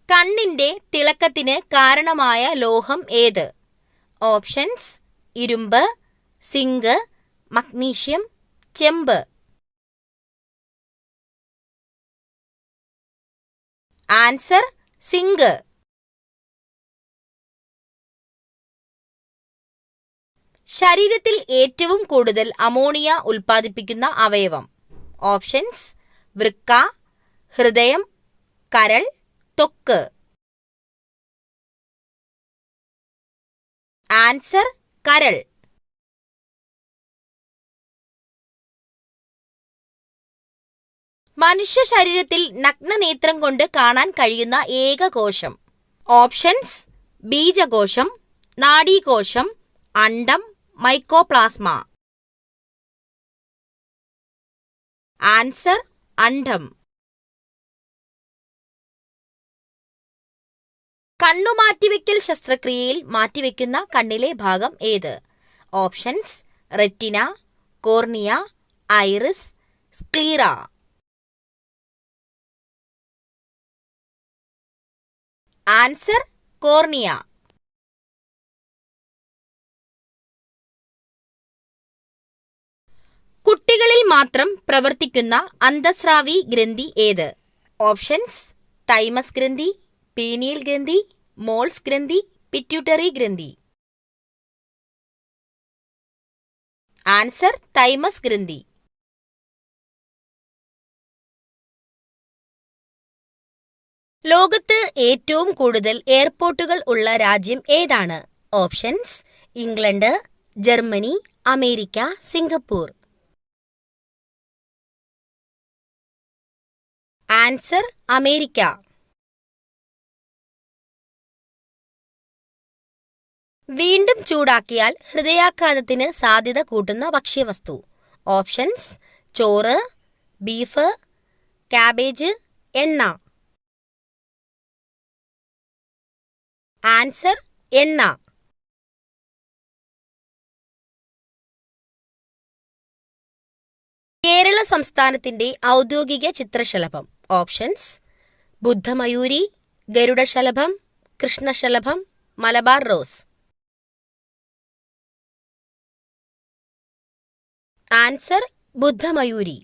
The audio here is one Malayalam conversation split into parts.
കണ്ണിന്റെ തിളക്കത്തിന് കാരണമായ ലോഹം ഏത്? ഓപ്ഷൻസ്: ഇരുമ്പ്, സിങ്ക്, മഗ്നീഷ്യം, ചെമ്പ്. Answer: zinc. ശരീരത്തിൽ ഏറ്റവും കൂടുതൽ അമോണിയ ഉൽപ്പാദിപ്പിക്കുന്ന അവയവം? ഓപ്ഷൻസ്: വൃക്ക, ഹൃദയം, കരൾ, ത്വക്ക്. ആൻസർ: കരൾ. മനുഷ്യ ശരീരത്തിൽ നഗ്നനേത്രം കൊണ്ട് കാണാൻ കഴിയുന്ന ഏക കോശം? ഓപ്ഷൻസ്: ബീജകോശം, നാഡീകോശം, അണ്ഡം, മൈക്കോപ്ലാസ്മ. ആൻസർ: അണ്ഡം. കണ്ണുമാറ്റിവെക്കൽ ശസ്ത്രക്രിയയിൽ മാറ്റിവെക്കുന്ന കണ്ണിലെ ഭാഗം ഏത്? Options: retina, cornea, iris, sclera. Answer: cornea. കുട്ടികളിൽ മാത്രം പ്രവർത്തിക്കുന്ന അന്തസ്രാവി ഗ്രന്ഥി ഏത്? ഓപ്ഷൻസ്: തൈമസ് ഗ്രന്ഥി, പീനിയൽ ഗ്രന്ഥി, മോൾസ് ഗ്രന്ഥി, പിറ്റ്യൂട്ടറി ഗ്രന്ഥി. ആൻസർ: തൈമസ് ഗ്രന്ഥി. ലോകത്ത് ഏറ്റവും കൂടുതൽ എയർപോർട്ടുകൾ ഉള്ള രാജ്യം ഏതാണ്? Options: England, Germany, America, Singapore. Answer: America. വീണ്ടും ചൂടാക്കിയാൽ ഹൃദയാഘാതത്തിന് സാധ്യത കൂട്ടുന്ന ഭക്ഷ്യവസ്തു? ഓപ്ഷൻസ്: ചോറ്, ബീഫ്, കാബേജ്, എണ്ണ. ആൻസർ: എണ്ണ. കേരള സംസ്ഥാനത്തിന്റെ ഔദ്യോഗിക ചിത്രശലഭം? ഓപ്ഷൻസ്: ബുദ്ധമയൂരി, ഗരുഡശലഭം, കൃഷ്ണശലഭം, മലബാർ റോസ്. ആൻസർ: ബുദ്ധമയൂരി.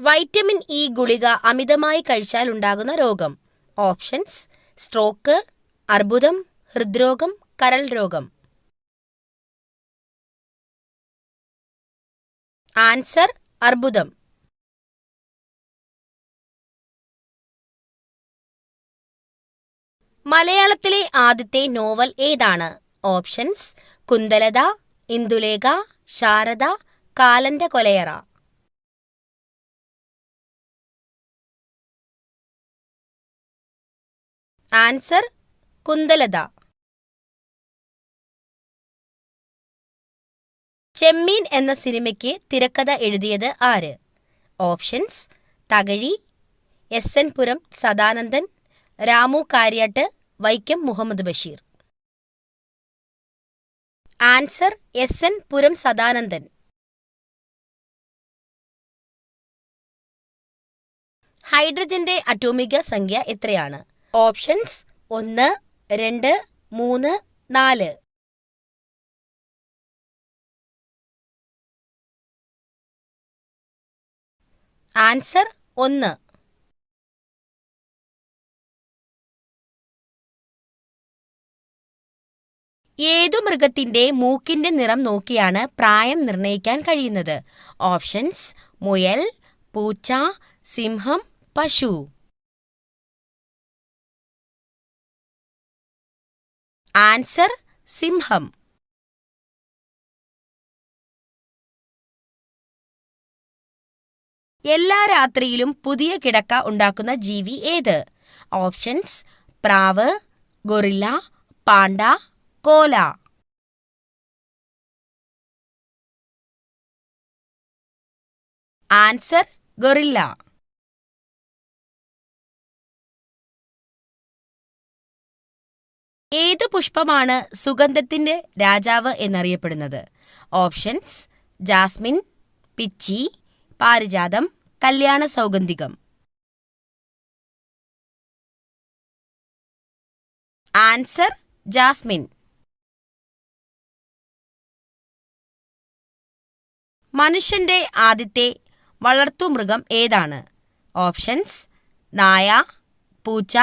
വൈറ്റമിൻ ഇ ഗുളിക അമിതമായി കഴിച്ചാൽ ഉണ്ടാകുന്ന രോഗം? ഓപ്ഷൻസ്: സ്ട്രോക്ക്, അർബുദം, ഹൃദ്രോഗം, കരൾ രോഗം. ആൻസർ: അർബുദം. മലയാളത്തിലെ ആദ്യത്തെ നോവൽ ഏതാണ്? ഓപ്ഷൻസ്: കുന്തലത, ഇന്ദുലേഖ, ശാരദ, കാലന്റെ കൊലയറ. ആൻസർ: കുന്തലത. ചെമ്മീൻ എന്ന സിനിമയ്ക്ക് തിരക്കഥ എഴുതിയത് ആര്? ഓപ്ഷൻസ്: തകഴി, എസ്.എൻ. പുരം സദാനന്ദൻ, രാമു കാര്യാട്ട്, വൈക്കം മുഹമ്മദ് ബഷീർ. ആൻസർ: എസ്.എൻ. പുരം സദാനന്ദൻ. ഹൈഡ്രജന്റെ അറ്റോമിക സംഖ്യ എത്രയാണ്? ഓപ്ഷൻസ്: 1, 2, 3, 4. ആൻസർ: 1. ഏതു മൃഗത്തിന്റെ മൂക്കിന്റെ നിറം നോക്കിയാണ് പ്രായം നിർണ്ണയിക്കാൻ കഴിയുന്നത്? ഓപ്ഷൻസ്: മുയൽ, പൂച്ച, സിംഹം, പശു. ആൻസർ: സിംഹം. എല്ലാ രാത്രിയിലും പുതിയ കിടക്ക ഉണ്ടാക്കുന്ന ജീവി ഏത്? ഓപ്ഷൻസ്: പ്രാവ്, ഗൊറില്ല, പാണ്ട, കോല. Answer: guerrilla. ഏതു പുഷ്പമാണ് സുഗന്ധത്തിന്റെ രാജാവ് എന്നറിയപ്പെടുന്നത്? ഓപ്ഷൻസ്: ജാസ്മിൻ, പിച്ചി, പാരിജാതം, കല്യാണ സൗഗന്ധികം? Answer Jasmine. മനുഷ്യന്റെ ആദ്യത്തെ വളർത്തുമൃഗം ഏതാണ്? ഓപ്ഷൻസ്: നായ, പൂച്ച,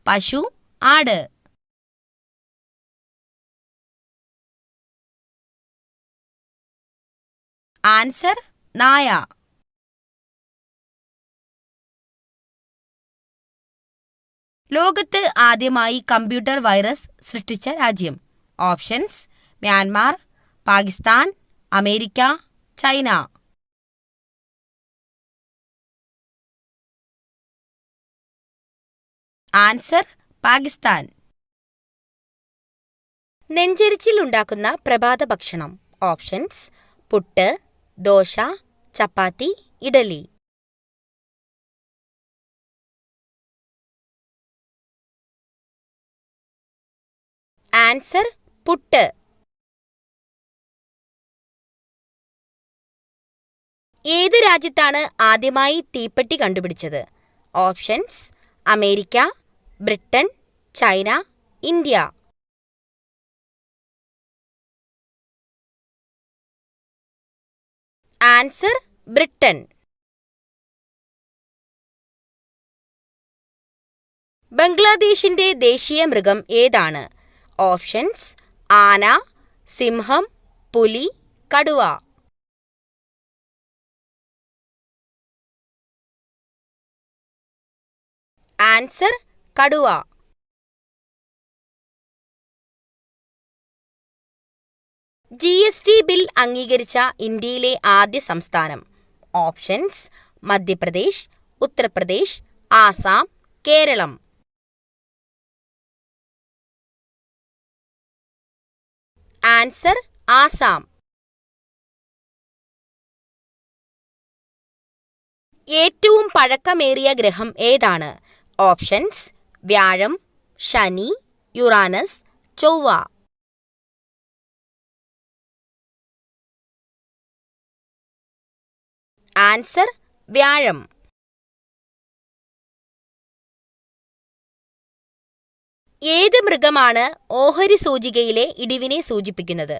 പശു, ആട്. ആൻസർ നായ. ലോകത്ത് ആദ്യമായി കമ്പ്യൂട്ടർ വൈറസ് സൃഷ്ടിച്ച രാജ്യം? Options: Myanmar, Pakistan, America, China. Answer Pakistan. നെഞ്ചെരിച്ചിൽ ഉണ്ടാക്കുന്ന പ്രഭാത ഭക്ഷണം? ഓപ്ഷൻസ്: പുട്ട്, ദോശ, ചപ്പാത്തി, ഇഡലി. ആൻസർ പുട്ട്. ഏത് രാജ്യത്താണ് ആദ്യമായി തീപ്പെട്ടി കണ്ടുപിടിച്ചത്? Options: America, Britain, China, India. Answer Britain. ബംഗ്ലാദേശിന്റെ ദേശീയ മൃഗം ഏതാണ്? ഓപ്ഷൻസ്: ആന, സിംഹം, പുലി, കടുവ. ആൻസർ കടുവ. GST ബിൽ അംഗീകരിച്ച ഇന്ത്യയിലെ ആദ്യ സംസ്ഥാനം? ഓപ്ഷൻസ്: മധ്യപ്രദേശ്, ഉത്തർപ്രദേശ്, ആസാം, കേരളം. ആൻസർ ആസാം. ഏറ്റവും പഴക്കമേറിയ ഗ്രഹം ഏതാണ്? ഓപ്ഷൻസ്: വ്യാഴം, ശനി, യുറാനസ്, ചൊവ്വ. ആൻസർ വ്യാഴം. ഏത് മൃഗമാണ് ഓഹരി സൂചികയിലെ ഇടിവിനെ സൂചിപ്പിക്കുന്നത്?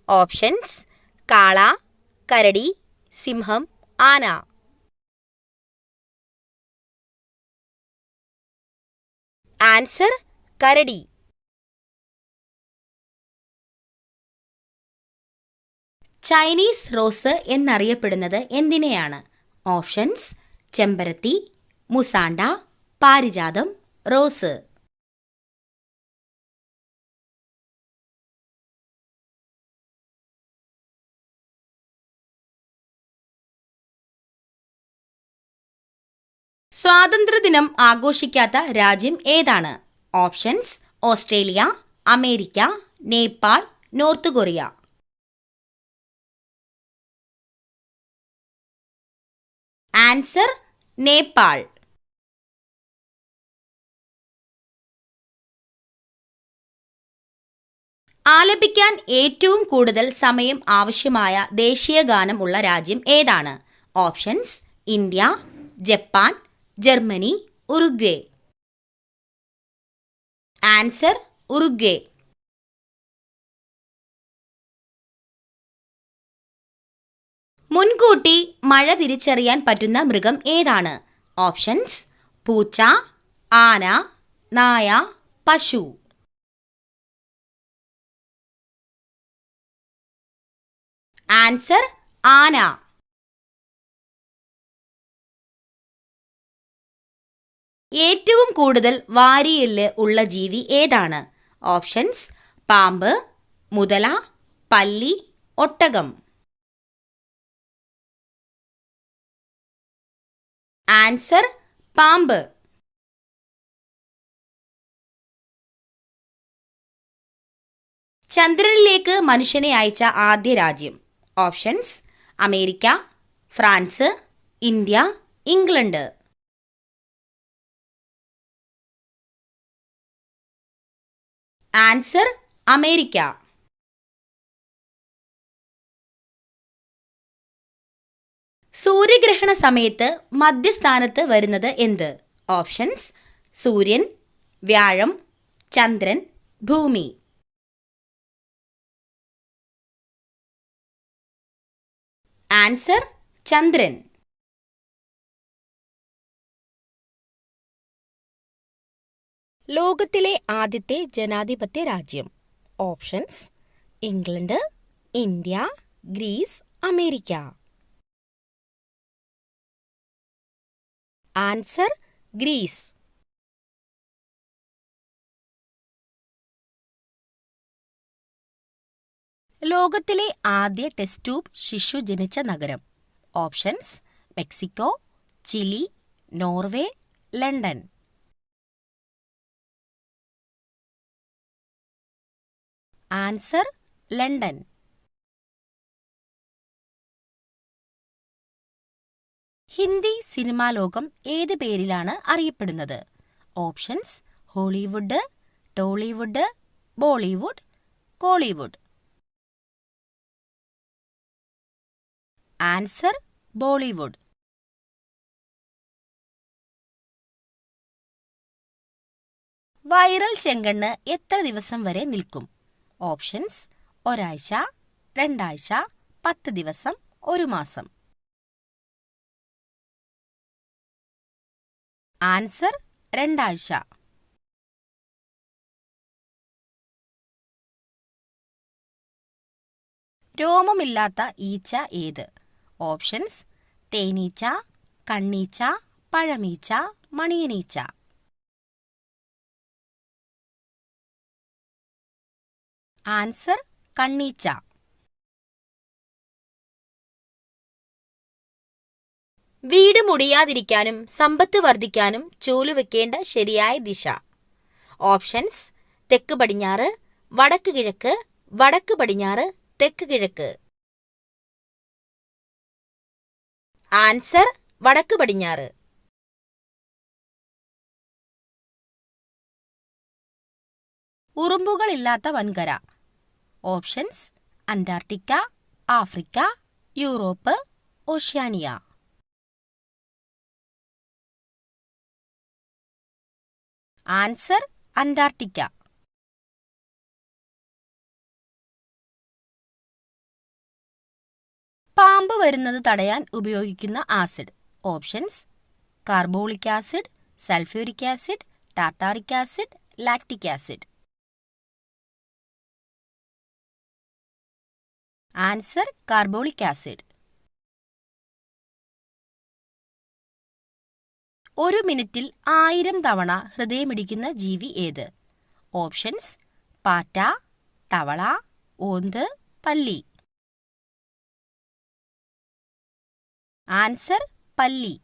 ഓപ്ഷൻസ്: കാള, കരടി, സിംഹം, ആന. ആൻസർ കരടി. ചൈനീസ് റോസ് എന്നറിയപ്പെടുന്നത് എന്തിനെയാണ്? ഓപ്ഷൻസ്: ചെമ്പരത്തി, മുസാണ്ട, പാരിജാതം, റോസ്. സ്വാതന്ത്ര്യദിനം ആഘോഷിക്കാത്ത രാജ്യം ഏതാണ്? Options: Australia, America, Nepal, North Korea. Answer Nepal. ആലപിക്കാൻ ഏറ്റവും കൂടുതൽ സമയം ആവശ്യമായ ദേശീയ ഗാനം ഉള്ള രാജ്യം ഏതാണ്? Options: India, Japan, Germany, Uruguay. Answer Uruguay. മുൻകൂട്ടി മഴ തിരിച്ചറിയാൻ പറ്റുന്ന മൃഗം ഏതാണ്? ഓപ്ഷൻസ്: പൂച്ച, ആന, നായ, പശു. ആൻസർ ആന. ഏറ്റവും കൂടുതൽ വാരിയെല്ല് ഉള്ള ജീവി ഏതാണ്? ഓപ്ഷൻസ്: പാമ്പ്, മുതല, പല്ലി, ഒട്ടകം. ആൻസർ പാമ്പ്. ചന്ദ്രനിലേക്ക് മനുഷ്യനെ അയച്ച ആദ്യ രാജ്യം? Options: America, France, India, England. Answer America. സൂര്യഗ്രഹണ സമയത്ത് മധ്യസ്ഥാനത്ത് വരുന്നത് എന്ത്? ഓപ്ഷൻസ്: സൂര്യൻ, വ്യാഴം, ചന്ദ്രൻ, ഭൂമി. ആൻസർ: ചന്ദ്രൻ. ലോകത്തിലെ ആദ്യത്തെ ജനാധിപത്യ രാജ്യം. Options: England, India, Greece, America. Answer: Greece. ലോകത്തിലെ ആദ്യ ടെസ്റ്റ് ട്യൂബ് ശിശു ജനിച്ച നഗരം. Options: Mexico, Chile, Norway, London. Answer: London. Hindi cinema ലോകം ഏത് പേരിലാണ് അറിയപ്പെടുന്നത്? Options: Hollywood, Tollywood, Bollywood, Kollywood. Answer: Bollywood. Viral ചെങ്കണ്ണ് എത്ര ദിവസം വരെ നിൽക്കും? ഓപ്ഷൻസ്: ഒരാഴ്ച, 2 ആഴ്ച, 10 ദിവസം, 1 മാസം. ആൻസർ: 2 ആഴ്ച. രോമമില്ലാത്ത ഈച്ച ഏത്? ഓപ്ഷൻസ്: തേനീച്ച, കണ്ണീച്ച, പഴമീച്ച, മണിയനീച്ച. ആൻസർ: കണ്ണീച്ച. വീട് മുടിയാതിരിക്കാനും സമ്പത്ത് വർദ്ധിക്കാനും ചൂലുവെക്കേണ്ട ശരിയായ ദിശ. ഓപ്ഷൻസ്: തെക്ക് പടിഞ്ഞാറ്, വടക്ക് കിഴക്ക്, വടക്ക് പടിഞ്ഞാറ്, തെക്ക് കിഴക്ക്. ആൻസർ: വടക്ക് പടിഞ്ഞാറ്. ഉറുമ്പുകളില്ലാത്ത വൻകര. Options: Antarctica, Africa, Europe, Oceania. Answer: Antarctica. പാമ്പ് വരുന്നത് തടയാൻ ഉപയോഗിക്കുന്ന acid. Options: carbolic acid, sulphuric acid, tartaric acid, lactic acid. Answer: carbolic acid. 1 മിനിറ്റിൽ 1000 തവണ ഹൃദയമിടിക്കുന്ന ജീവി ഏത്? ഓപ്ഷൻസ്: പാറ്റ, തവള, ഓന്ത്, പല്ലി. ആൻസർ: പല്ലി.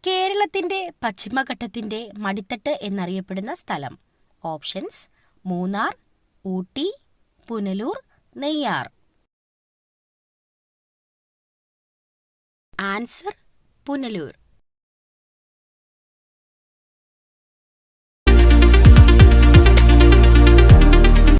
കേരളത്തിന്റെ പശ്ചിമഘട്ടത്തിന്റെ മടിത്തട്ട് എന്നറിയപ്പെടുന്ന സ്ഥലം. ഓപ്ഷൻസ്: മൂന്നാർ, ഊട്ടി, പുനലൂർ, നെയ്യാർ. ആൻസർ: പുനലൂർ.